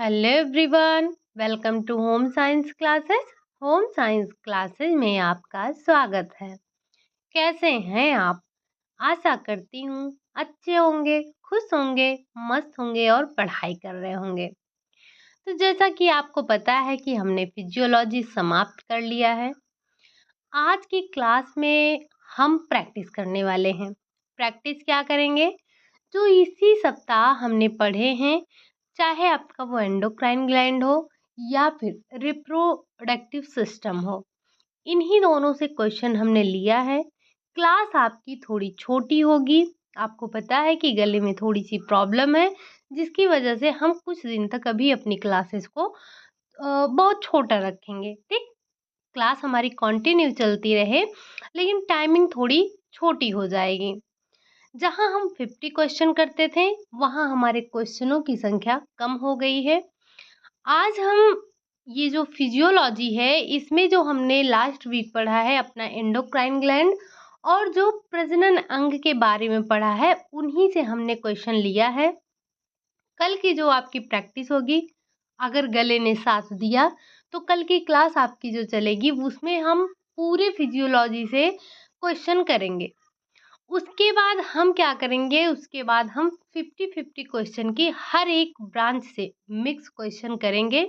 Hello everyone, welcome to home science classes. Home science classes में आपका स्वागत है। कैसे हैं आप? आशा करती हूँ अच्छे होंगे, खुश होंगे, मस्त होंगे और पढ़ाई कर रहे होंगे। तो जैसा कि आपको पता है कि हमने फिजियोलॉजी समाप्त कर लिया है। आज की क्लास में हम प्रैक्टिस करने वाले हैं। प्रैक्टिस क्या करेंगे? जो इसी सप्ताह हमने पढ़े हैं, चाहे आपका वो एंडोक्राइन ग्लैंड हो या फिर रिप्रोडक्टिव सिस्टम हो, इन्हीं दोनों से क्वेश्चन हमने लिया है। क्लास आपकी थोड़ी छोटी होगी। आपको पता है कि गले में थोड़ी सी प्रॉब्लम है, जिसकी वजह से हम कुछ दिन तक अभी अपनी क्लासेस को बहुत छोटा रखेंगे। ठीक, क्लास हमारी कंटिन्यू चलती रहे, लेकिन टाइमिंग थोड़ी छोटी हो जाएगी। जहाँ हम 50 क्वेश्चन करते थे, वहाँ हमारे क्वेश्चनों की संख्या कम हो गई है। आज हम ये जो फिजियोलॉजी है, इसमें जो हमने लास्ट वीक पढ़ा है अपना एंडोक्राइन ग्लैंड और जो प्रजनन अंग के बारे में पढ़ा है, उन्हीं से हमने क्वेश्चन लिया है। कल की जो आपकी प्रैक्टिस होगी, अगर गले ने साथ दिया, तो कल की क्लास आपकी जो चलेगी उसमें हम पूरे फिजियोलॉजी से क्वेश्चन करेंगे। उसके बाद हम क्या करेंगे? उसके बाद हम 50-50 क्वेश्चन की हर एक ब्रांच से मिक्स क्वेश्चन करेंगे।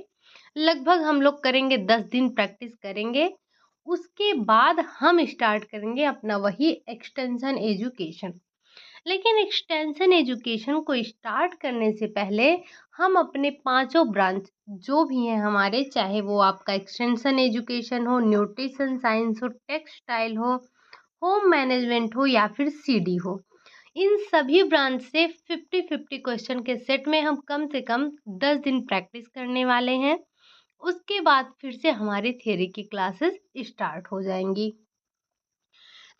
लगभग हम लोग करेंगे 10 दिन प्रैक्टिस करेंगे। उसके बाद हम स्टार्ट करेंगे अपना वही एक्सटेंशन एजुकेशन। लेकिन एक्सटेंशन एजुकेशन को स्टार्ट करने से पहले हम अपने पांचों ब्रांच जो भी हैं हमारे, चाहे वो आपका एक्सटेंशन एजुकेशन हो, न्यूट्रिशन साइंस हो, टेक्सटाइल हो, होम मैनेजमेंट हो या फिर सीडी हो, इन सभी ब्रांच से 50-50 क्वेश्चन के सेट में हम कम से कम 10 दिन प्रैक्टिस करने वाले हैं। उसके बाद फिर से हमारी थियरी की क्लासेस स्टार्ट हो जाएंगी।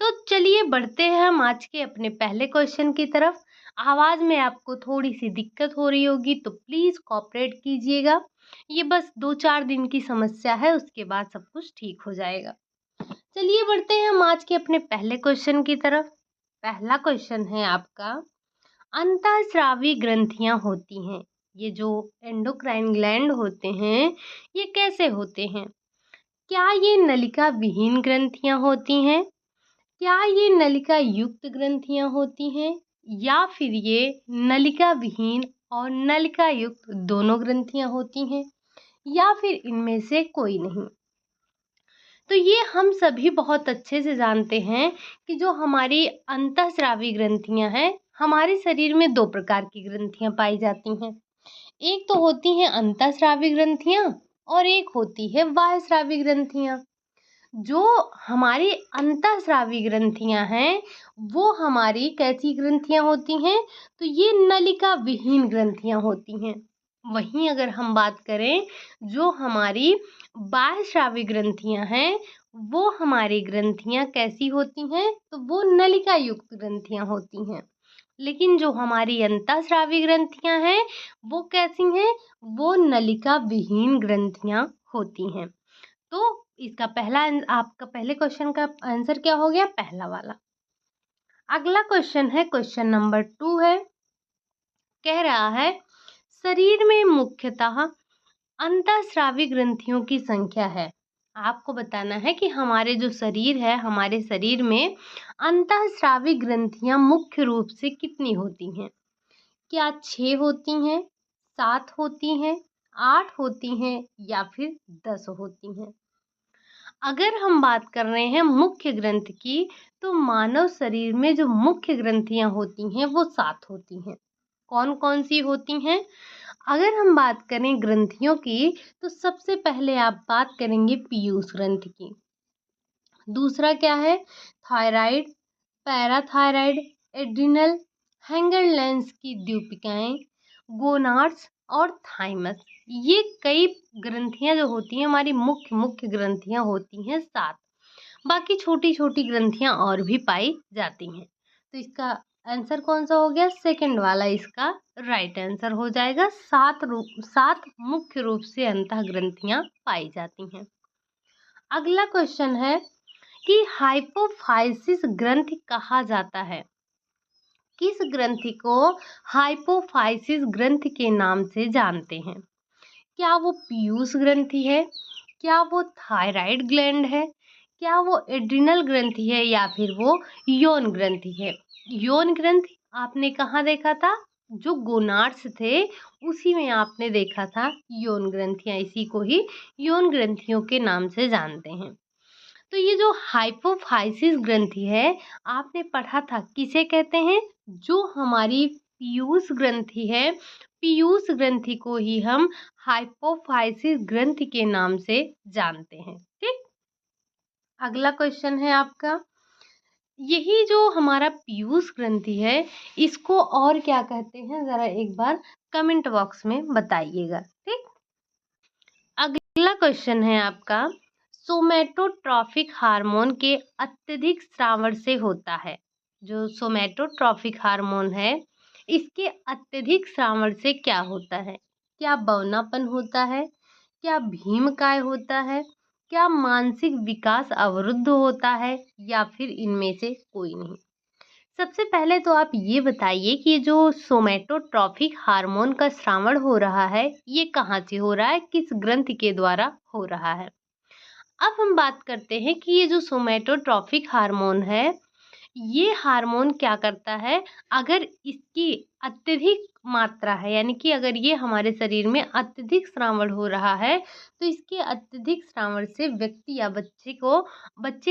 तो चलिए बढ़ते हैं हम आज के अपने पहले क्वेश्चन की तरफ। आवाज़ में आपको थोड़ी सी दिक्कत हो रही होगी तो प्लीज़ कोऑपरेट कीजिएगा। ये बस 2-4 दिन की समस्या है, उसके बाद सब कुछ ठीक हो जाएगा। चलिए बढ़ते हैं हम आज के अपने पहले क्वेश्चन की तरफ। पहला क्वेश्चन है आपका, अंतःस्रावी ग्रंथियां होती हैं, ये जो एंडोक्राइन ग्लैंड होते हैं, ये कैसे होते हैं? क्या ये नलिका विहीन ग्रंथियां होती हैं? क्या ये नलिका युक्त ग्रंथियां होती हैं? या फिर ये नलिका विहीन और नलिका युक्त दोनों ग्रंथियां होती हैं? या फिर इनमें से कोई नहीं? तो ये हम सभी बहुत अच्छे से जानते हैं कि जो हमारी अंतःस्रावी ग्रंथियां हैं, हमारे शरीर में दो प्रकार की ग्रंथियां पाई जाती हैं। एक तो होती हैं अंतःस्रावी ग्रंथियां और एक होती है बाह्यस्रावी ग्रंथियां। जो हमारी अंतःस्रावी ग्रंथियां हैं, वो हमारी कैसी ग्रंथियां होती हैं? तो ये नलिका विहीन ग्रंथियां होती हैं। वहीं अगर हम बात करें, जो हमारी बाह्यस्रावी ग्रंथियां हैं, वो हमारी ग्रंथियां कैसी होती हैं? तो वो नलिका युक्त ग्रंथियां होती हैं। लेकिन जो हमारी अंतःस्रावी ग्रंथियां हैं, वो कैसी हैं? वो नलिका विहीन ग्रंथियां होती हैं। तो इसका आपका पहले क्वेश्चन का आंसर क्या हो गया? पहला वाला। अगला क्वेश्चन है, क्वेश्चन नंबर 2 है। कह रहा है, शरीर में मुख्यतः अंतःस्रावी ग्रंथियों की संख्या है। आपको बताना है कि हमारे जो शरीर है, हमारे शरीर में अंतःस्रावी ग्रंथियां मुख्य रूप से कितनी होती हैं? क्या 6 होती हैं, 7 होती हैं, 8 होती हैं या फिर 10 होती हैं? अगर हम बात कर रहे हैं मुख्य ग्रंथ की, तो मानव शरीर में जो मुख्य ग्रंथियां होती हैं वो 7 होती हैं। कौन कौन सी होती हैं? अगर हम बात करें ग्रंथियों की, तो सबसे पहले आप बात करेंगे पीयूष ग्रंथि की। दूसरा क्या है? थायराइड, पैराथायराइड, एड्रिनल, हैंगर-लेंस की द्वीपिकाएं, गोनाड्स और थाइमस। ये कई ग्रंथियां जो होती हैं, हमारी मुख्य मुख्य ग्रंथियां होती हैं 7। बाकी छोटी छोटी ग्रंथियां और भी पाई जाती हैं। तो इसका आंसर कौन सा हो गया? सेकंड वाला इसका राइट आंसर हो जाएगा। 7 मुख्य रूप से अंतः ग्रंथियां पाई जाती हैं। अगला क्वेश्चन है कि हाइपोफाइसिस ग्रंथि कहा जाता है। किस ग्रंथि को हाइपोफाइसिस ग्रंथि के नाम से जानते हैं? क्या वो पीयूष ग्रंथि है, क्या वो थायराइड ग्लैंड है, क्या वो एड्रिनल ग्रंथि है, या फिर वो यौन ग्रंथि है। यौन ग्रंथि आपने कहाँ देखा था? जो गोनाड्स थे उसी में आपने देखा था यौन ग्रंथियां, इसी को ही यौन ग्रंथियों के नाम से जानते हैं। तो ये जो हाइपोफाइसिस ग्रंथि है आपने पढ़ा था किसे कहते हैं? जो हमारी पीयूष ग्रंथि है, पीयूष ग्रंथि को ही हम हाइपोफाइसिस ग्रंथि के नाम से जानते हैं। ठीक, अगला क्वेश्चन है आपका, यही जो हमारा पीयूष ग्रंथि है इसको और क्या कहते हैं, जरा एक बार कमेंट बॉक्स में बताइएगा। ठीक, अगला क्वेश्चन है आपका, सोमैटोट्रॉफिक हार्मोन के अत्यधिक स्रावन से होता है। जो सोमैटोट्रॉफिक हार्मोन है इसके अत्यधिक स्रावन से क्या होता है? क्या बौनापन होता है, क्या भीमकाय होता है, क्या मानसिक विकास अवरुद्ध होता है, या फिर इनमें से कोई नहीं। सबसे पहले तो आप ये बताइए कि ये जो सोमैटोट्रॉफिक हार्मोन का स्रावन हो रहा है ये कहाँ से हो रहा है, किस ग्रंथि के द्वारा हो रहा है। अब हम बात करते हैं कि ये जो सोमैटोट्रॉफिक हार्मोन है ये हार्मोन क्या करता है, अगर इसकी अत्यधिक मात्रा है, यानी कि अगर ये हमारे शरीर में अत्यधिक स्रावन हो रहा है तो इसके अत्यधिक स्रावन से व्यक्ति या बच्चे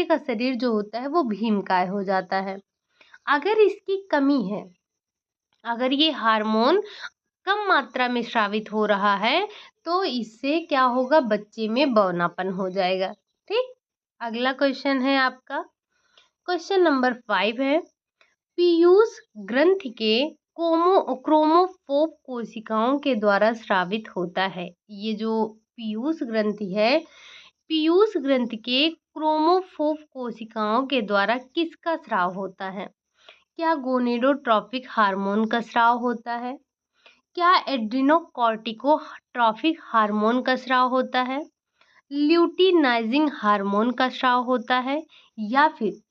का शरीर जो होता है वो भीमकाय हो जाता है। अगर इसकी कमी है, अगर ये हार्मोन कम मात्रा में स्रावित हो रहा है तो इससे क्या होगा, बच्चे में बौनापन हो जाएगा। ठीक, अगला क्वेश्चन है आपका, क्वेश्चन नंबर 5 है, पीयूष ग्रंथि के क्रोमोफोब कोशिकाओं के द्वारा स्रावित होता है। ये जो पीयूष ग्रंथि है, पीयूष ग्रंथि के क्रोमोफोब कोशिकाओं के द्वारा किसका स्राव होता है? क्या गोनेडोट्रॉफिक हार्मोन का स्राव होता है, क्या एड्रिनोकॉर्टिकोट्रॉफिक हार्मोन का स्राव होता है, ल्यूटिनाइजिंग हार्मोन का स्राव होता है, या फिर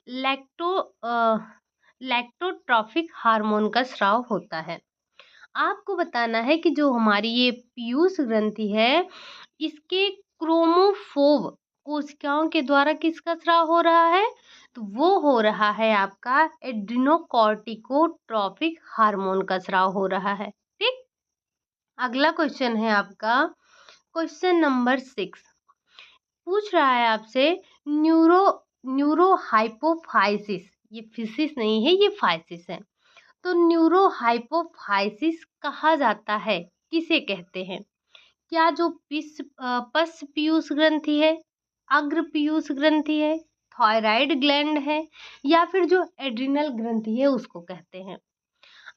लैक्टोट्रॉफिक हार्मोन का स्राव होता है। आपको बताना है कि जो हमारी ये पीयूष ग्रंथि है इसके क्रोमोफोब कोशिकाओं के द्वारा किसका स्राव हो रहा है? तो वो हो रहा है आपका एड्रिनोकॉर्टिकोट्रॉफिक हार्मोन का स्राव हो रहा है। ठीक, अगला क्वेश्चन है आपका, क्वेश्चन नंबर 6 पूछ रहा है आपसे, न्यूरो न्यूरोहाइपोफाइसिस, ये फिसिस नहीं है ये फाइसिस है। तो न्यूरोहाइपोफाइसिस कहा जाता है, किसे कहते हैं? क्या जो पश्च पीयूष ग्रंथि है, अग्र पीयूष ग्रंथि है, थायराइड ग्लैंड है, या फिर जो एड्रिनल ग्रंथि है उसको कहते हैं?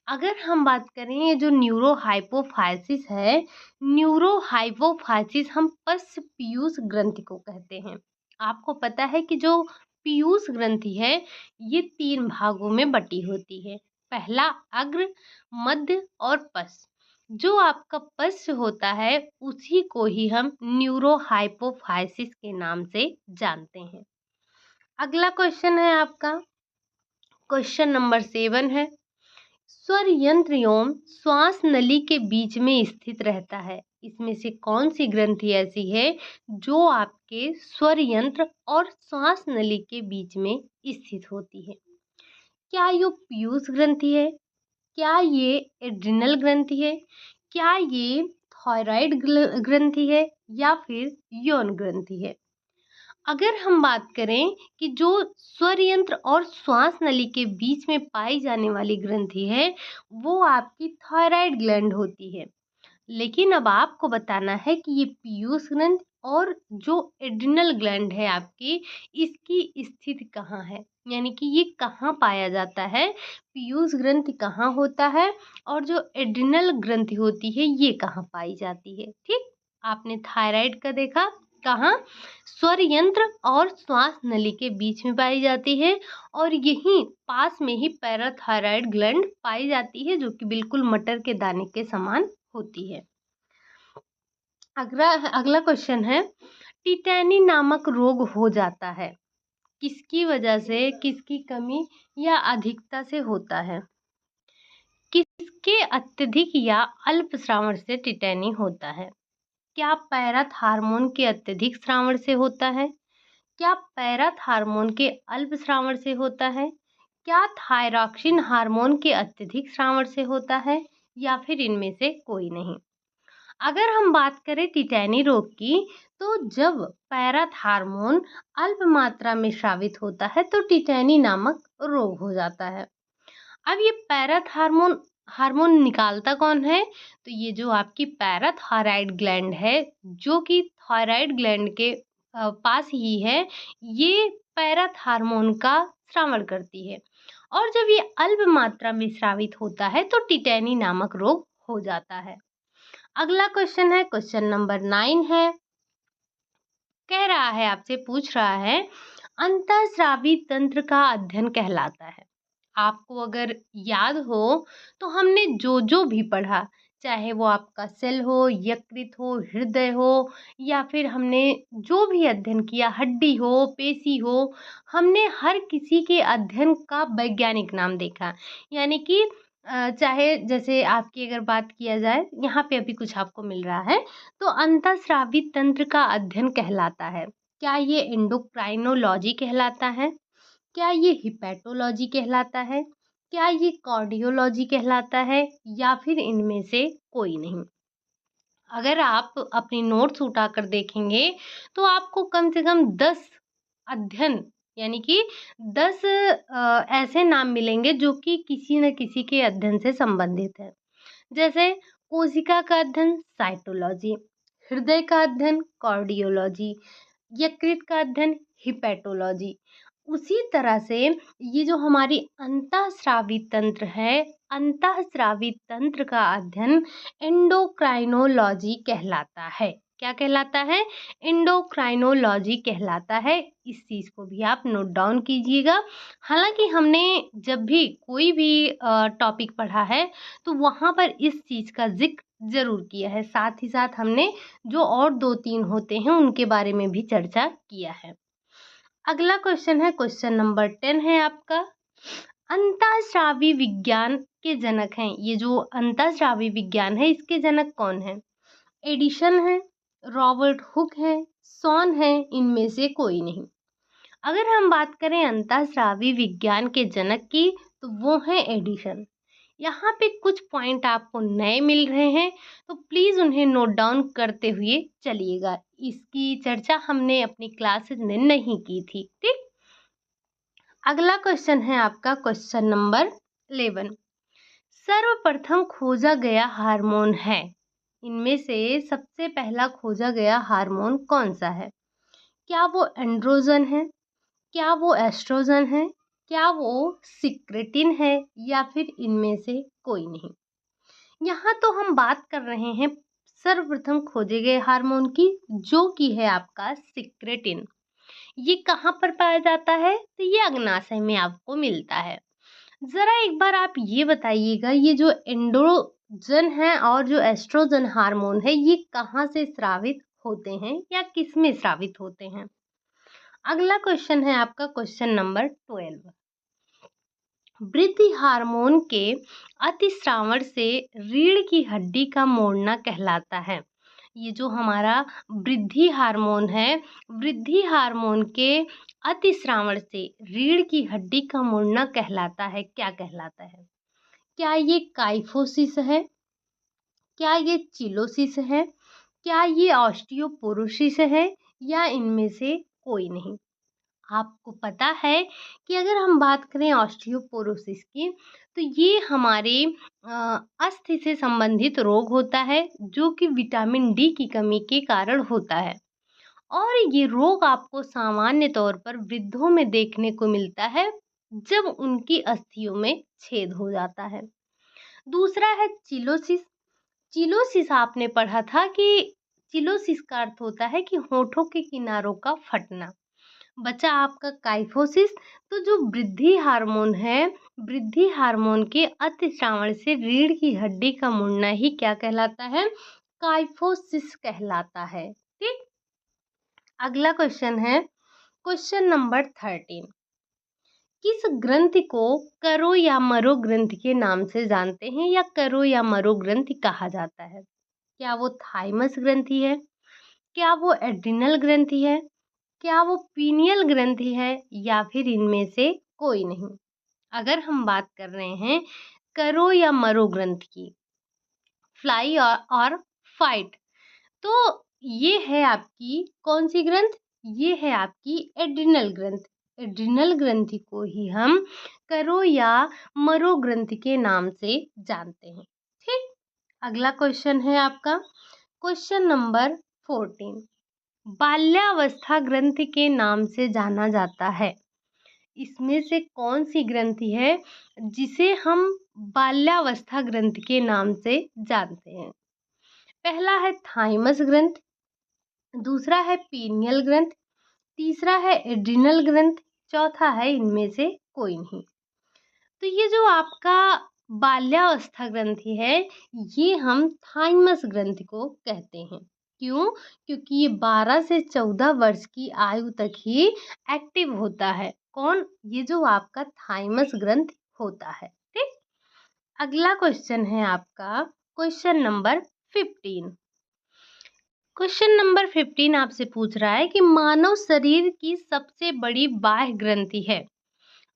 अगर हम बात करें ये जो न्यूरोहाइपोफाइसिस है, न्यूरोहाइपोफाइसिस हम पश्च पीयूष ग्रंथि को कहते हैं। आपको पता है कि जो पीयूष ग्रंथि है ये 3 भागों में बटी होती है, पहला अग्र, मध्य और पश्च। जो आपका पश्च होता है उसी को ही हम न्यूरोहाइपोफाइसिस के नाम से जानते हैं। अगला क्वेश्चन है आपका, क्वेश्चन नंबर 7 है, स्वर यंत्र एवं श्वास नली के बीच में स्थित रहता है। इसमें से कौन सी ग्रंथि ऐसी है जो आपके स्वर यंत्र और श्वास नली के बीच में स्थित होती है? क्या ये पीयूष ग्रंथि है, क्या ये एड्रिनल ग्रंथि है, क्या ये थायराइड ग्रंथि है, या फिर यौन ग्रंथि है? अगर हम बात करें कि जो स्वर यंत्र और श्वास नली के बीच में पाई जाने वाली ग्रंथि है वो आपकी थायराइड ग्लैंड होती है। लेकिन अब आपको बताना है कि ये पीयूष ग्रंथि और जो एड्रिनल ग्लैंड है आपकी, इसकी स्थिति कहाँ है, यानी कि ये कहाँ पाया जाता है, पीयूष ग्रंथि कहाँ होता है और जो एड्रिनल ग्रंथि होती है ये कहाँ पाई जाती है। ठीक, आपने थायराइड का देखा कहाँ, स्वर यंत्र और श्वास नली के बीच में पाई जाती है, और यहीं पास में ही पैराथायराइड ग्लैंड पाई जाती है जो कि बिल्कुल मटर के दाने के समान होती है। अगला अगला क्वेश्चन है, टिटैनी नामक रोग हो जाता है किसकी वजह से, किसकी कमी या अधिकता से होता है? किसके अत्यधिक या अल्प श्रावण से टिटैनी होता है? क्या पैराथार्मोन के अत्यधिक स्रावन से होता है? क्या पैराथार्मोन के अल्प स्रावन से होता है? क्या थायरॉक्सिन हार्मोन के अत्यधिक स्रावन से होता है या फिर इनमें से कोई नहीं? अगर हम बात करें टिटैनी रोग की, तो जब पैराथार्मोन अल्प मात्रा में स्रावित होता है तो टिटैनी नामक रोग हो जाता है। अब ये पैराथार्मोन हार्मोन निकालता कौन है? तो ये जो आपकी पैराथायराइड ग्लैंड है, जो कि थायराइड ग्लैंड के पास ही है, ये पैराथार्मोन का स्रावन करती है। और जब ये अल्प मात्रा में स्रावित होता है तो टिटैनी नामक रोग हो जाता है। अगला क्वेश्चन है, क्वेश्चन नंबर 9 है। कह रहा है, आपसे पूछ रहा है, अंतःस्रावी तंत्र का अध्ययन कहलाता है। आपको अगर याद हो तो हमने जो जो भी पढ़ा, चाहे वो आपका सेल हो, यकृत हो, हृदय हो, या फिर हमने जो भी अध्ययन किया, हड्डी हो, पेशी हो, हमने हर किसी के अध्ययन का वैज्ञानिक नाम देखा। यानी कि चाहे जैसे आपकी अगर बात किया जाए, यहाँ पे अभी कुछ आपको मिल रहा है, तो अंतःस्रावी तंत्र का अध्ययन कहलाता है। क्या ये एंडोक्राइनोलॉजी कहलाता है? क्या ये हिपैटोलॉजी कहलाता है? क्या ये कार्डियोलॉजी कहलाता है या फिर इनमें से कोई नहीं? अगर आप अपनी नोट्स उठाकर देखेंगे तो आपको कम से कम 10 अध्ययन, यानी कि 10 ऐसे नाम मिलेंगे जो कि किसी न किसी के अध्ययन से संबंधित है। जैसे कोशिका का अध्ययन साइटोलॉजी, हृदय का अध्ययन कार्डियोलॉजी, यकृत का अध्ययन हिपैटोलॉजी। उसी तरह से ये जो हमारी अंतःस्रावी तंत्र है, अंतःस्रावी तंत्र का अध्ययन एंडोक्राइनोलॉजी कहलाता है। क्या कहलाता है? एंडोक्राइनोलॉजी कहलाता है। इस चीज़ को भी आप नोट डाउन कीजिएगा। हालांकि हमने जब भी कोई भी टॉपिक पढ़ा है तो वहाँ पर इस चीज़ का जिक्र ज़रूर किया है। साथ ही साथ हमने जो और 2-3 होते हैं उनके बारे में भी चर्चा किया है। अगला क्वेश्चन है, क्वेश्चन नंबर 10 है आपका। अंतःस्रावी विज्ञान के जनक हैं, ये जो अंतःस्रावी विज्ञान है इसके जनक कौन है? एडिशन है, रॉबर्ट हुक है, सॉन है, इनमें से कोई नहीं। अगर हम बात करें अंतःस्रावी विज्ञान के जनक की, तो वो है एडिशन। यहाँ पे कुछ पॉइंट आपको नए मिल रहे हैं तो प्लीज़ उन्हें नोट डाउन करते हुए चलिएगा। इसकी चर्चा हमने अपनी क्लासेज में नहीं की थी, ठीक। अगला क्वेश्चन है आपका, क्वेश्चन नंबर 11। सर्वप्रथम खोजा गया हार्मोन है, इनमें से सबसे पहला खोजा गया हार्मोन कौन सा है? क्या वो एंड्रोजन है? क्या वो एस्ट्रोजन है? क्या वो सिक्रेटिन है या फिर इनमें से कोई नहीं? यहाँ तो हम बात कर रहे हैं सर्वप्रथम खोजे गए हार्मोन की, जो कि है आपका सिक्रेटिन। ये कहाँ पर पाया जाता है? तो ये अग्नाशय में आपको मिलता है। जरा एक बार आप ये बताइएगा, ये जो एंड्रोजन है और जो एस्ट्रोजन हार्मोन है, ये कहाँ से स्रावित होते हैं या किस में स्रावित होते हैं? अगला क्वेश्चन है आपका, क्वेश्चन नंबर 12। वृद्धि हार्मोन के अतिस्रावण से रीढ़ की हड्डी का मोड़ना कहलाता है। ये जो हमारा वृद्धि हार्मोन है, वृद्धि हार्मोन के अतिस्रावण से रीढ़ की हड्डी का मुड़ना कहलाता है। क्या कहलाता है? क्या ये काइफोसिस है? क्या ये चिलोसिस है? क्या ये ऑस्टियोपोरोसिस है या इनमें से कोई नहीं? आपको पता है कि अगर हम बात करें ऑस्टियोपोरोसिस की, तो ये हमारे अस्थि से संबंधित रोग होता है, जो कि विटामिन डी की कमी के कारण होता है। और ये रोग आपको सामान्य तौर पर वृद्धों में देखने को मिलता है, जब उनकी अस्थियों में छेद हो जाता है। दूसरा है चिलोसिस। चिलोसिस आपने पढ़ा था कि चिलोसिस का अर्थ होता है कि होठों के किनारों का फटना। बचा आपका काइफोसिस। तो जो वृद्धि हार्मोन है, वृद्धि हार्मोन के अतिस्रावण से रीढ़ की हड्डी का मुड़ना ही क्या कहलाता है? काइफोसिस कहलाता है, ठीक। अगला क्वेश्चन है, क्वेश्चन नंबर 13। किस ग्रंथि को करो या मरो ग्रंथि के नाम से जानते हैं या करो या मरो ग्रंथि कहा जाता है? क्या वो थाइमस ग्रंथि है? क्या वो एड्रिनल ग्रंथि है? क्या वो पीनियल ग्रंथि है या फिर इनमें से कोई नहीं? अगर हम बात कर रहे हैं करो या मरो ग्रंथ की, फ्लाई और फाइट, तो ये है आपकी कौन सी ग्रंथ? ये है आपकी एड्रिनल ग्रंथ। एड्रिनल ग्रंथि को ही हम करो या मरो ग्रंथि के नाम से जानते हैं। ठीक, अगला क्वेश्चन है आपका क्वेश्चन नंबर 14। बाल्यावस्था ग्रंथि के नाम से जाना जाता है। इसमें से कौन सी ग्रंथि है जिसे हम बाल्यावस्था ग्रंथि के नाम से जानते हैं? पहला है थाइमस ग्रंथ, दूसरा है पीनियल ग्रंथ, तीसरा है एड्रिनल ग्रंथ, चौथा है इनमें से कोई नहीं। तो ये जो आपका बाल्यावस्था ग्रंथि है, ये हम थाइमस ग्रंथि को कहते हैं। क्यों? क्योंकि ये 12 से 14 वर्ष की आयु तक ही एक्टिव होता है। कौन? ये जो आपका थाइमस ग्रंथ होता है। ठीक, अगला क्वेश्चन है आपका क्वेश्चन नंबर 15। क्वेश्चन नंबर 15 आपसे पूछ रहा है कि मानव शरीर की सबसे बड़ी बाह्य ग्रंथि है।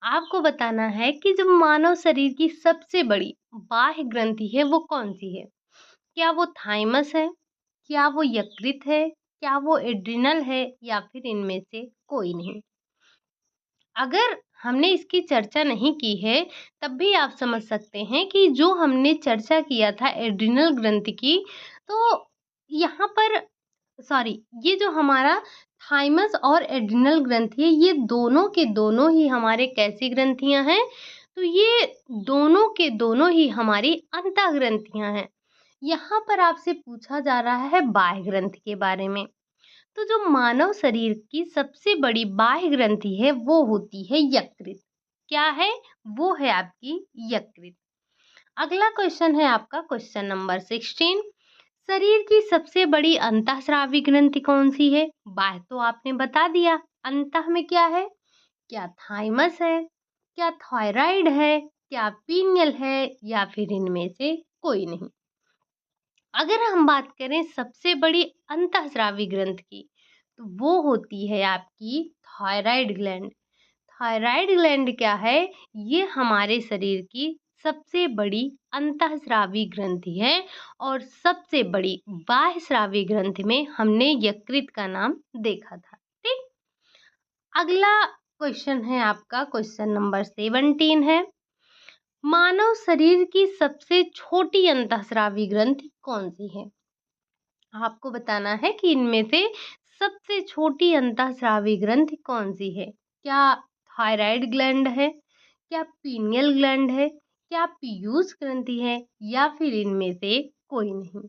आपको बताना है कि जो मानव शरीर की सबसे बड़ी बाह्य ग्रंथि है वो कौन सी है? क्या वो थाइमस है? क्या वो यकृत है? क्या वो एड्रिनल है या फिर इनमें से कोई नहीं? अगर हमने इसकी चर्चा नहीं की है तब भी आप समझ सकते हैं कि जो हमने चर्चा किया था एड्रिनल ग्रंथि की, तो यहाँ पर सॉरी, ये जो हमारा थाइमस और एड्रिनल ग्रंथि है, ये दोनों के दोनों ही हमारे कैसी ग्रंथियां हैं? तो ये दोनों के दोनों ही हमारी अंतः ग्रंथियां हैं। यहाँ पर आपसे पूछा जा रहा है बाह्य ग्रंथि के बारे में। तो जो मानव शरीर की सबसे बड़ी बाह्य ग्रंथि है वो होती है यकृत। क्या है? वो है आपकी यकृत। अगला क्वेश्चन है आपका क्वेश्चन नंबर 16। शरीर की सबसे बड़ी अंतःस्रावी ग्रंथि कौन सी है? बाह्य तो आपने बता दिया, अंतः में क्या है? क्या थाइमस है? क्या थायराइड है? क्या पीनियल है या फिर इनमें से कोई नहीं? अगर हम बात करें सबसे बड़ी अंतःस्रावी ग्रंथ की, तो वो होती है आपकी थायराइड ग्लैंड। थायराइड ग्लैंड क्या है? ये हमारे शरीर की सबसे बड़ी अंतःस्रावी ग्रंथि है और सबसे बड़ी बाह्यस्रावी ग्रंथि में हमने यकृत का नाम देखा था। ठीक, अगला क्वेश्चन है आपका क्वेश्चन नंबर 17 है। मानव शरीर की सबसे छोटी अंतःस्रावी ग्रंथि कौन सी है? आपको बताना है कि इनमें से सबसे छोटी अंतःस्रावी ग्रंथि कौन सी है? क्या थायराइड ग्लैंड है? क्या पीनियल ग्लैंड है? क्या पीयूष ग्रंथि है या फिर इनमें से कोई नहीं?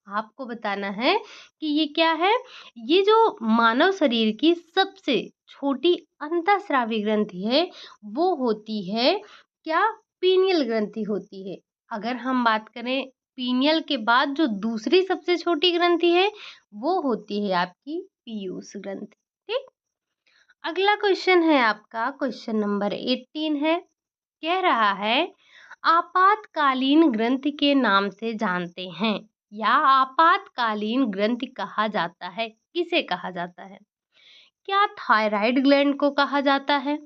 आपको बताना है कि ये क्या है। ये जो मानव शरीर की सबसे छोटी अंतःस्रावी ग्रंथि है वो होती है क्या? पीनियल ग्रंथि होती है। अगर हम बात करें पीनियल के बाद जो दूसरी सबसे छोटी ग्रंथि है वो होती है आपकी पीयूष ग्रंथि। ठीक, अगला क्वेश्चन है आपका क्वेश्चन नंबर 18 है। कह रहा है आपातकालीन ग्रंथि के नाम से जानते हैं या आपातकालीन ग्रंथि कहा जाता है, किसे कहा जाता है? क्या थायराइड ग्लैंड को कहा जाता है?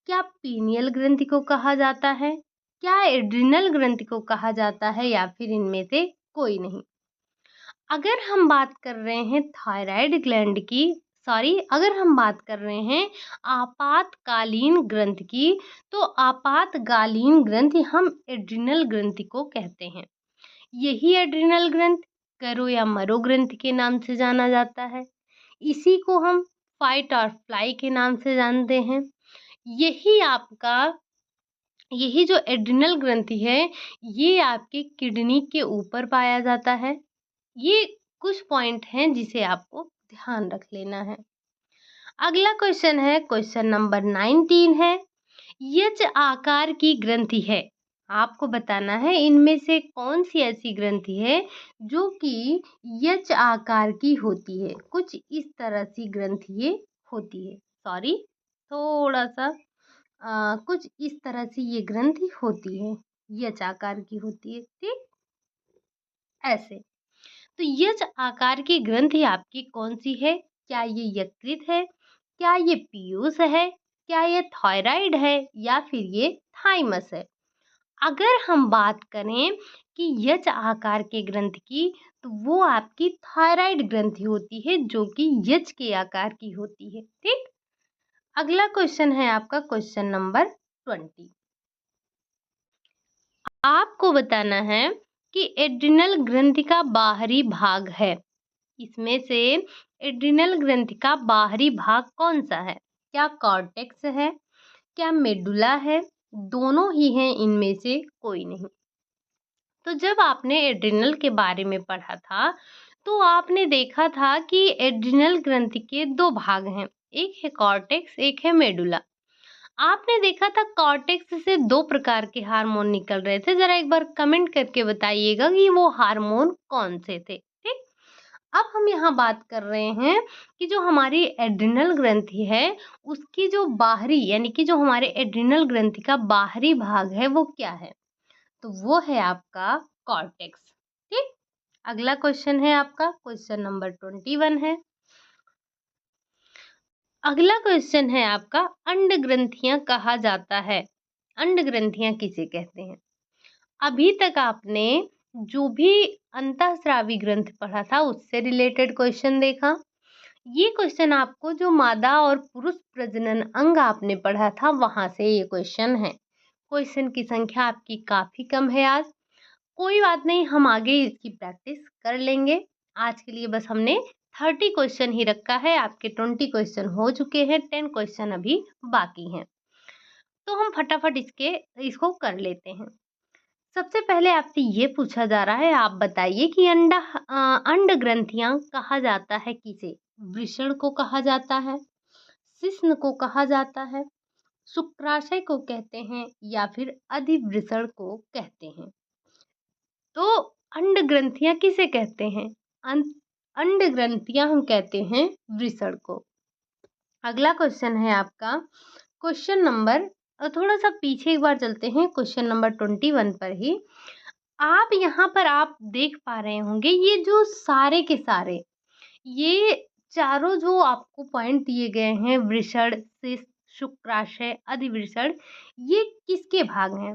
क्या पीनियल ग्रंथि को कहा जाता है? क्या एड्रिनल ग्रंथि को कहा जाता है या फिर इनमें से कोई नहीं? अगर हम बात कर रहे हैं थायराइड ग्लैंड की, सॉरी, अगर हम बात कर रहे हैं आपातकालीन ग्रंथि की, तो आपातकालीन ग्रंथि हम एड्रिनल ग्रंथि को कहते हैं। यही एड्रिनल ग्रंथ करो या मरो ग्रंथि के नाम से जाना जाता है। इसी को हम फाइट और फ्लाई के नाम से जानते हैं। यही आपका यही जो एड्रिनल ग्रंथि है ये आपके किडनी के ऊपर पाया जाता है। ये कुछ पॉइंट हैं जिसे आपको ध्यान रख लेना है। अगला क्वेश्चन है क्वेश्चन नंबर 19 है। यच आकार की ग्रंथि है। आपको बताना है इनमें से कौन सी ऐसी ग्रंथि है जो कि यच आकार की होती है। कुछ इस तरह सी ग्रंथि ये होती है। सॉरी, थोड़ा सा कुछ इस तरह से ये ग्रंथि होती है, यच आकार की होती है। ठीक, ऐसे। तो यच आकार की ग्रंथि आपकी कौन सी है? क्या ये यकृत है? क्या ये पीयूष है? क्या ये थायराइड है या फिर ये थाइमस है? अगर हम बात करें कि यच आकार के ग्रंथि की, तो वो आपकी थायराइड ग्रंथि होती है जो कि यच के आकार की होती है। ठीक। अगला क्वेश्चन है आपका क्वेश्चन नंबर 20। आपको बताना है कि एड्रिनल ग्रंथि का बाहरी भाग है, इसमें से एड्रिनल ग्रंथि का बाहरी भाग कौन सा है? क्या कॉर्टेक्स है? क्या मेडुला है? दोनों ही हैं, इनमें से कोई नहीं। तो जब आपने एड्रिनल के बारे में पढ़ा था, तो आपने देखा था कि एड्रिनल ग्रंथि के दो भाग हैं, एक है कॉर्टेक्स, एक है मेडुला। आपने देखा था कॉर्टेक्स से दो प्रकार के हार्मोन निकल रहे थे। जरा एक बार कमेंट करके बताइएगा कि वो हार्मोन कौन से थे। ठीक। अब हम यहाँ बात कर रहे हैं कि जो हमारी एड्रिनल ग्रंथि है, उसकी जो बाहरी यानी कि जो हमारे एड्रिनल ग्रंथि का बाहरी भाग है वो क्या है? तो वो है आपका कॉर्टेक्स। ठीक। अगला क्वेश्चन है आपका क्वेश्चन नंबर 21 है। अगला क्वेश्चन है आपका अंड ग्रंथियां कहा जाता है। अंड ग्रंथियां किसे कहते हैं? अभी तक आपने जो भी अंतःस्रावी ग्रंथ पढ़ा था उससे रिलेटेड क्वेश्चन देखा। ये क्वेश्चन आपको जो मादा और पुरुष प्रजनन अंग आपने पढ़ा था वहां से ये क्वेश्चन है। क्वेश्चन की संख्या आपकी काफी कम है आज। कोई बात नहीं, हम आगे इसकी प्रैक्टिस कर लेंगे। आज के लिए बस हमने 30 क्वेश्चन ही रखा है। आपके 20 क्वेश्चन हो चुके हैं, 10 क्वेश्चन अभी बाकी हैं। तो हम फटाफट इसको कर लेते हैं। सबसे पहले आपसे ये पूछा जा रहा है, आप बताइए कि अंड ग्रंथियां कहा जाता है किसे? वृषण को कहा जाता है, शिश्न को कहा जाता है, शुक्राशय को कहते हैं या फिर अधिवृषण को कहते हैं? तो अंड ग्रंथियां किसे कहते हैं? अंड ग्रंथियां हम कहते हैं वृषण को। अगला क्वेश्चन है आपका क्वेश्चन नंबर, थोड़ा सा पीछे एक बार चलते हैं, क्वेश्चन नंबर 21 पर ही। आप यहाँ पर आप देख पा रहे होंगे ये जो सारे के सारे ये चारों जो आपको पॉइंट दिए गए हैं, वृषण, शिश्न, शुक्राशय, अधिवृषण, ये किसके भाग हैं?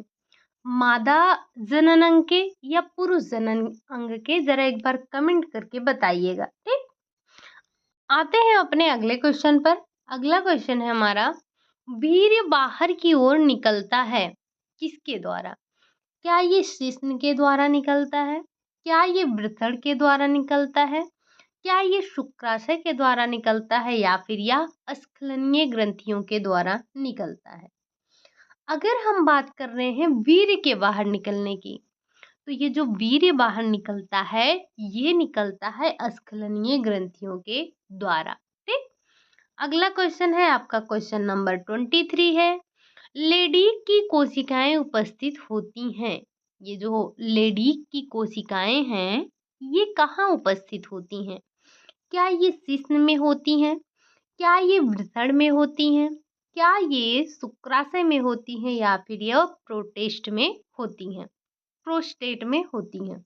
मादा जनन अंग के या पुरुष जनन अंग के? जरा एक बार कमेंट करके बताइएगा। ठीक। आते हैं अपने अगले क्वेश्चन पर। अगला क्वेश्चन है हमारा, वीर्य बाहर की ओर निकलता है किसके द्वारा? क्या ये शिश्न के द्वारा निकलता है? क्या ये वृषण के द्वारा निकलता है? क्या ये शुक्राशय के द्वारा निकलता है या फिर यह अस्खलनीय ग्रंथियों के द्वारा निकलता है? अगर हम बात कर रहे हैं वीर्य के बाहर निकलने की, तो ये जो वीर्य बाहर निकलता है ये निकलता है अस्खलनीय ग्रंथियों के द्वारा। ठीक। अगला क्वेश्चन है आपका क्वेश्चन नंबर 23 है। लेडीक की कोशिकाएं उपस्थित होती हैं। ये जो लेडीक की कोशिकाएं हैं ये कहाँ उपस्थित होती हैं? क्या ये शिश्न में होती हैं? क्या ये वृषण में होती हैं? क्या ये शुक्राशय में होती हैं या फिर यह प्रोटेस्ट में होती हैं, प्रोस्टेट में होती हैं?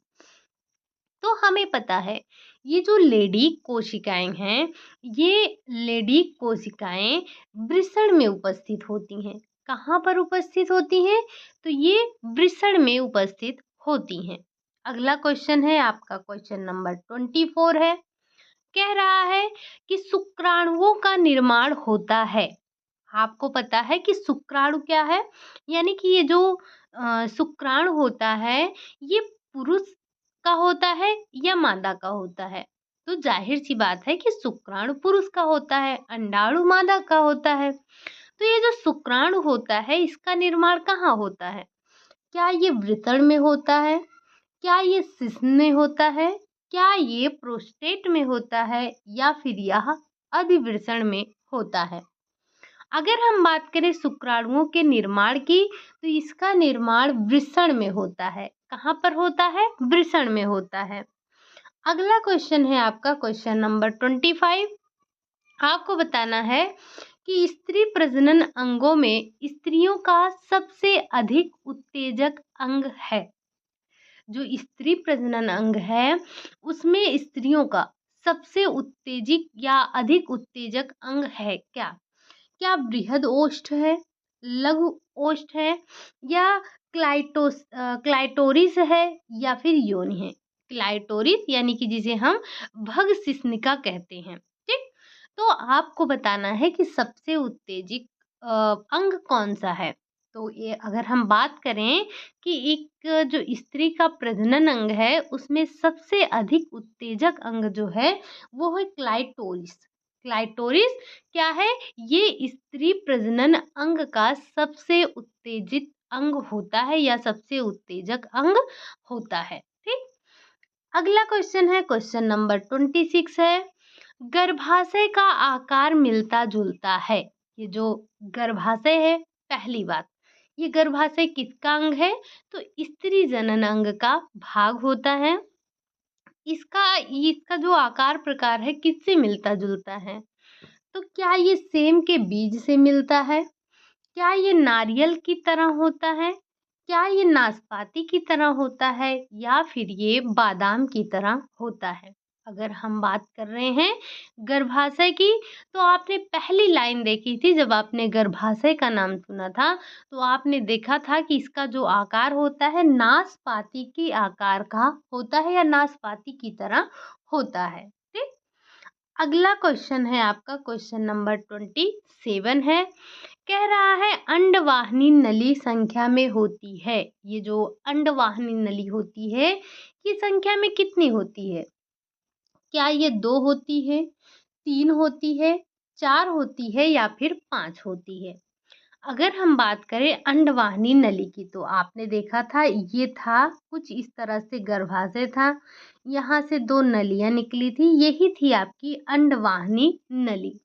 तो हमें पता है ये जो लेडीक कोशिकाएं हैं, ये लेडीक कोशिकाएं वृषण में उपस्थित होती हैं। कहाँ पर उपस्थित होती हैं? तो ये वृषण में उपस्थित होती हैं। अगला क्वेश्चन है आपका क्वेश्चन नंबर 24 है। कह रहा है कि शुक्राणुओं का निर्माण होता है। आपको पता है कि शुक्राणु क्या है? यानी कि ये जो शुक्राणु होता है ये पुरुष का होता है या मादा का होता है? तो जाहिर सी बात है कि शुक्राणु पुरुष का होता है, अंडाणु मादा का होता है। तो ये जो शुक्राणु होता है इसका निर्माण कहाँ होता है? क्या ये वृषण में होता है? क्या ये शिश्न में होता है? क्या ये प्रोस्टेट में होता है या फिर यह अधिवृषण में होता है? अगर हम बात करें शुक्राणुओं के निर्माण की, तो इसका निर्माण वृषण में होता है। कहाँ पर होता है? वृषण में होता है। अगला क्वेश्चन है आपका क्वेश्चन नंबर 25। आपको बताना है कि स्त्री प्रजनन अंगों में स्त्रियों का सबसे अधिक उत्तेजक अंग है। जो स्त्री प्रजनन अंग है उसमें स्त्रियों का सबसे उत्तेजित या अधिक उत्तेजक अंग है क्या? क्या बृहद ओष्ठ है, लघु ओष्ठ है, या क्लाइटोरिस है, या फिर योनि है? क्लाइटोरिस यानी कि जिसे हम भग शिश्निका कहते हैं। ठीक, तो आपको बताना है कि सबसे उत्तेजित अंग कौन सा है। तो ये अगर हम बात करें कि एक जो स्त्री का प्रजनन अंग है उसमें सबसे अधिक उत्तेजक अंग जो है वो है क्लाइटोरिस। क्लाइटोरिस क्या है? ये स्त्री प्रजनन अंग का सबसे उत्तेजित अंग होता है या सबसे उत्तेजक अंग होता है। ठीक, अगला क्वेश्चन है, क्वेश्चन नंबर 26 है, गर्भाशय का आकार मिलता जुलता है। ये जो गर्भाशय है, पहली बात, ये गर्भाशय किसका अंग है? तो स्त्री जनन अंग का भाग होता है। इसका इसका जो आकार प्रकार है किससे मिलता जुलता है? तो क्या ये सेम के बीज से मिलता है? क्या ये नारियल की तरह होता है? क्या ये नाशपाती की तरह होता है, या फिर ये बादाम की तरह होता है? अगर हम बात कर रहे हैं गर्भाशय की, तो आपने पहली लाइन देखी थी जब आपने गर्भाशय का नाम सुना था, तो आपने देखा था कि इसका जो आकार होता है नाशपाती के आकार का होता है या नाशपाती की तरह होता है। ठीक, अगला क्वेश्चन है आपका, क्वेश्चन नंबर 27 है, कह रहा है अंडवाहिनी नली संख्या में होती है। ये जो अंडवाहिनी नली होती है ये संख्या में कितनी होती है? क्या ये 2 होती है, 3 होती है, 4 होती है, या फिर 5 होती है? अगर हम बात करें अंडवाहिनी नली की, तो आपने देखा था ये था कुछ इस तरह से गर्भाशय था, यहाँ से 2 नलियाँ निकली थी, यही थी आपकी अंडवाहिनी नली।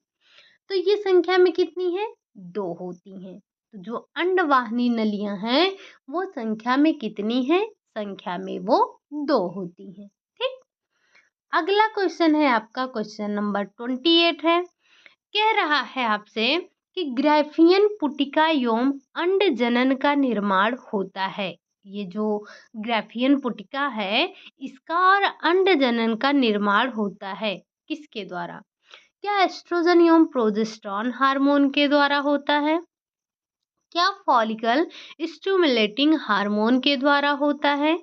तो ये संख्या में कितनी है? 2 होती हैं। तो जो अंडवाहिनी नलियाँ हैं वो संख्या में कितनी है? संख्या में वो 2 होती हैं। ठीक, अगला क्वेश्चन है आपका, क्वेश्चन नंबर 28 है, कह रहा है आपसे कि ग्राफियन पुटिका एवं अंड जनन का निर्माण होता है। ये जो ग्राफियन पुटिका है इसका और अंड जनन का निर्माण होता है किसके द्वारा? क्या एस्ट्रोजन एवं प्रोजेस्टेरॉन हार्मोन के द्वारा होता है? क्या फॉलिकल स्टिमुलेटिंग हार्मोन के द्वारा होता है?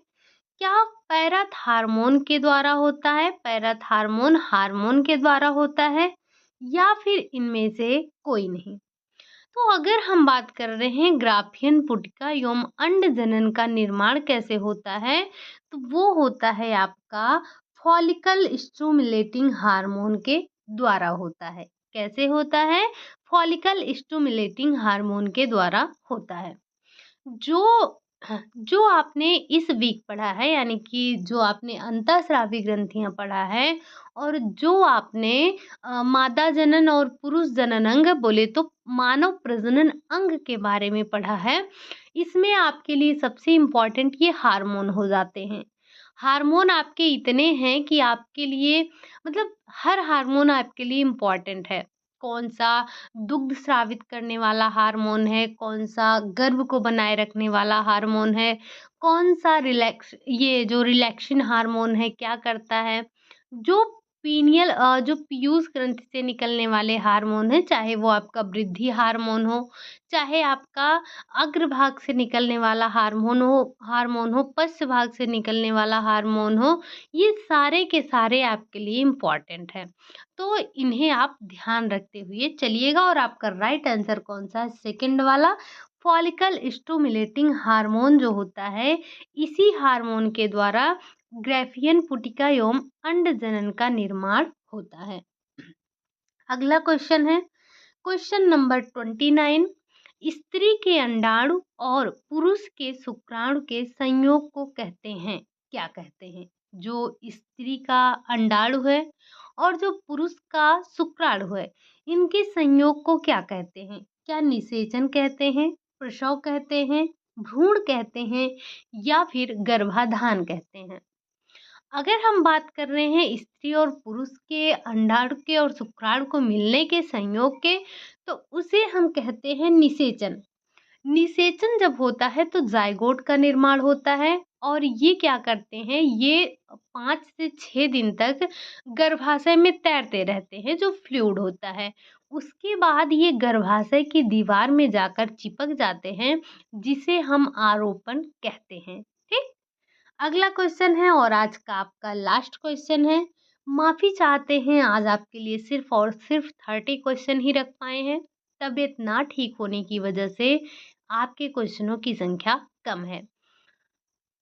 क्या पैराथार्मोन के द्वारा होता है? पैराथार्मोन हार्मोन के द्वारा होता है, या फिर इनमें से कोई नहीं? तो अगर हम बात कर रहे हैं ग्राफियन पुटिका एवं अंड जनन का निर्माण कैसे होता है, तो वो होता है आपका फॉलिकल स्टिमुलेटिंग हार्मोन के द्वारा होता है। कैसे होता है? फॉलिकल स्टिमुलेटिंग हार्मोन के द्वारा होता है। जो जो आपने इस वीक पढ़ा है, यानी कि जो आपने अंतःस्रावी ग्रंथियां पढ़ा है, और जो आपने मादा जनन और पुरुष जनन अंग बोले तो मानव प्रजनन अंग के बारे में पढ़ा है, इसमें आपके लिए सबसे इम्पोर्टेंट ये हार्मोन हो जाते हैं। हार्मोन आपके इतने हैं कि आपके लिए मतलब हर हार्मोन आपके लिए इम्पोर्टेंट है। कौन सा दुग्ध स्रावित करने वाला हार्मोन है, कौन सा गर्भ को बनाए रखने वाला हार्मोन है, कौन सा ये जो रिलैक्सिन हार्मोन है क्या करता है, जो जो पीयूष ग्रंथि से निकलने वाले हार्मोन है, चाहे वो आपका वृद्धि हार्मोन हो, चाहे आपका अग्रभाग से निकलने वाला हार्मोन हो, पश्च भाग से निकलने वाला हार्मोन हो, ये सारे के सारे आपके लिए इम्पोर्टेंट है। तो इन्हें आप ध्यान रखते हुए चलिएगा, और आपका राइट आंसर कौन सा है? सेकंड वाला, फॉलिकल स्टिमुलेटिंग हार्मोन जो होता है, इसी हार्मोन के द्वारा ग्राफियन पुटिका एवं अंड जनन का निर्माण होता है। अगला क्वेश्चन है, क्वेश्चन नंबर 29, स्त्री के अंडाणु और पुरुष के शुक्राणु के संयोग को कहते हैं, क्या कहते हैं? जो स्त्री का अंडाणु है और जो पुरुष का शुक्राणु है, इनके संयोग को क्या कहते हैं? क्या निषेचन कहते हैं, प्रसव कहते हैं, भ्रूण कहते हैं, या फिर गर्भाधान कहते हैं? अगर हम बात कर रहे हैं स्त्री और पुरुष के अंडाणु के और शुक्राणु को मिलने के संयोग के, तो उसे हम कहते हैं निषेचन। निषेचन जब होता है तो जाइगोट का निर्माण होता है और ये क्या करते हैं, ये 5 से 6 दिन तक गर्भाशय में तैरते रहते हैं जो फ्लूइड होता है। उसके बाद ये गर्भाशय की दीवार में जाकर चिपक जाते हैं जिसे हम आरोपण कहते हैं। ठीक। अगला क्वेश्चन है और आज का आपका लास्ट क्वेश्चन है। माफी चाहते हैं, आज आपके लिए सिर्फ और सिर्फ 30 क्वेश्चन ही रख पाए हैं। तबीयत ना ठीक होने की वजह से आपके क्वेश्चनों की संख्या कम है।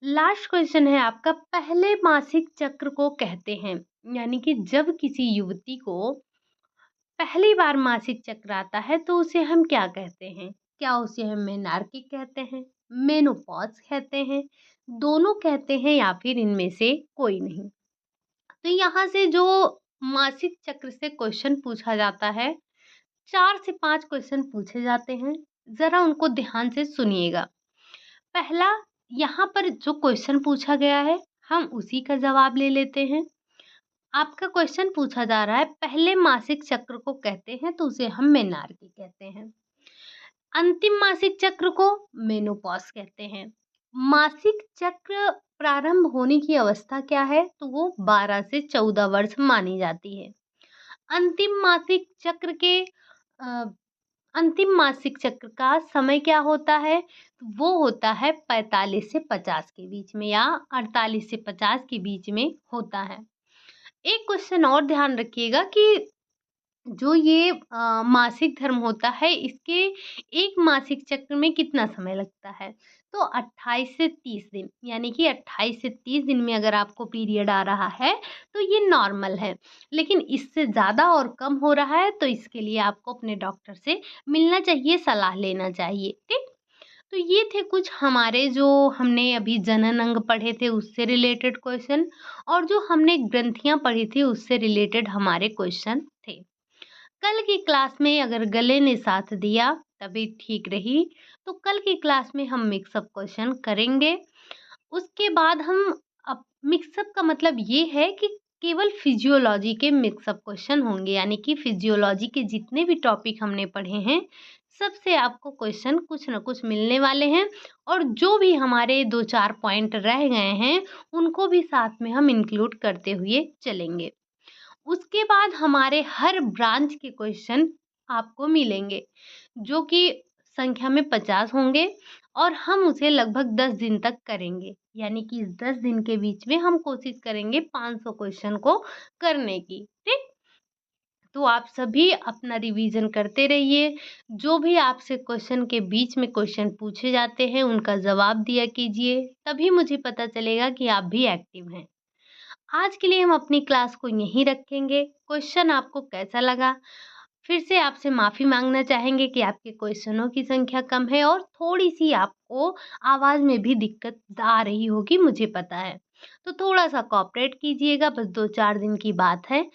लास्ट क्वेश्चन है आपका, पहले मासिक चक्र को कहते हैं, यानी कि जब किसी युवती को पहली बार मासिक चक्र आता है तो उसे हम क्या कहते हैं? क्या उसे हम मेनार्किक कहते हैं, मेनोपॉज कहते हैं, दोनों कहते हैं या फिर इनमें से कोई नहीं? तो यहाँ से जो मासिक चक्र से क्वेश्चन पूछा जाता है, 4 से 5 क्वेश्चन पूछे जाते हैं। ज़रा उनको ध्यान से सुनिएगा। पहला, यहाँ पर जो क्वेश्चन पूछा गया है, हम उसी का जवाब ले लेते हैं। आपका क्वेश्चन पूछा जा रहा है, पहले मासिक चक्र को कहते हैं तो उसे हम मेनार्की कहते हैं। अंतिम मासिक चक्र को मेनोपॉज कहते हैं। मासिक चक्र प्रारंभ होने की अवस्था क्या है? तो वो 12 से 14 वर्ष मानी जाती है। अंतिम मासिक चक्र के अ, अंतिम मासिक चक्र का समय क्या होता है? तो वो होता है 45 से 50 के बीच में या 48 से 50 के बीच में होता है। एक क्वेश्चन और ध्यान रखिएगा कि जो ये मासिक धर्म होता है, इसके एक मासिक चक्र में कितना समय लगता है? तो 28 से 30 दिन, यानी कि 28 से 30 दिन में अगर आपको पीरियड आ रहा है तो ये नॉर्मल है। लेकिन इससे ज़्यादा और कम हो रहा है तो इसके लिए आपको अपने डॉक्टर से मिलना चाहिए, सलाह लेना चाहिए। ठीक। तो ये थे कुछ हमारे जो हमने अभी जनन अंग पढ़े थे उससे रिलेटेड क्वेश्चन, और जो हमने ग्रंथियाँ पढ़ी थी उससे रिलेटेड हमारे क्वेश्चन थे। कल की क्लास में अगर गले ने साथ दिया, तबीयत ठीक रही, तो कल की क्लास में हम मिक्सअप क्वेश्चन करेंगे। उसके बाद हम अब मिक्सअप का मतलब ये है कि केवल फिजियोलॉजी के मिक्सअप क्वेश्चन होंगे, यानी कि फिजियोलॉजी के जितने भी टॉपिक हमने पढ़े हैं सबसे आपको क्वेश्चन कुछ न कुछ मिलने वाले हैं, और जो भी हमारे 2-4 पॉइंट रह गए हैं उनको भी साथ में हम इंक्लूड करते हुए चलेंगे। उसके बाद हमारे हर ब्रांच के क्वेश्चन आपको मिलेंगे जो कि संख्या में 50 होंगे, और हम उसे लगभग 10 दिन तक करेंगे, यानी कि इस 10 दिन के बीच में हम कोशिश करेंगे 500 क्वेश्चन को करने की। ठीक। तो आप सभी अपना रिवीजन करते रहिए। जो भी आपसे क्वेश्चन के बीच में क्वेश्चन पूछे जाते हैं उनका जवाब दिया कीजिए, तभी मुझे पता चलेगा कि आप भी एक्टिव हैं। आज के लिए हम अपनी क्लास को यहीं रखेंगे। क्वेश्चन आपको कैसा लगा? फिर से आपसे माफ़ी माँगना चाहेंगे कि आपके क्वेश्चनों की संख्या कम है और थोड़ी-सी आपको आवाज़ में भी दिक्कत आ रही होगी, मुझे पता है। तो थोड़ा-सा कोऑपरेट कीजिएगा, बस 2-4 दिन की बात है।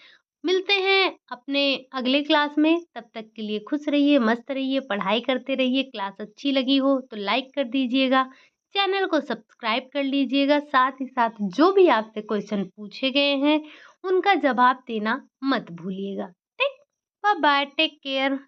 मिलते हैं अपने अगले क्लास में, तब तक के लिए खुश रहिए, मस्त रहिए, पढ़ाई करते रहिए। क्लास अच्छी लगी हो तो लाइक कर दीजिएगा, चैनल को सब्सक्राइब कर लीजिएगा। साथ ही साथ जो भी आपसे क्वेश्चन पूछे गए हैं, उनका जवाब देना मत भूलिएगा। ठीक? Bye bye, take care.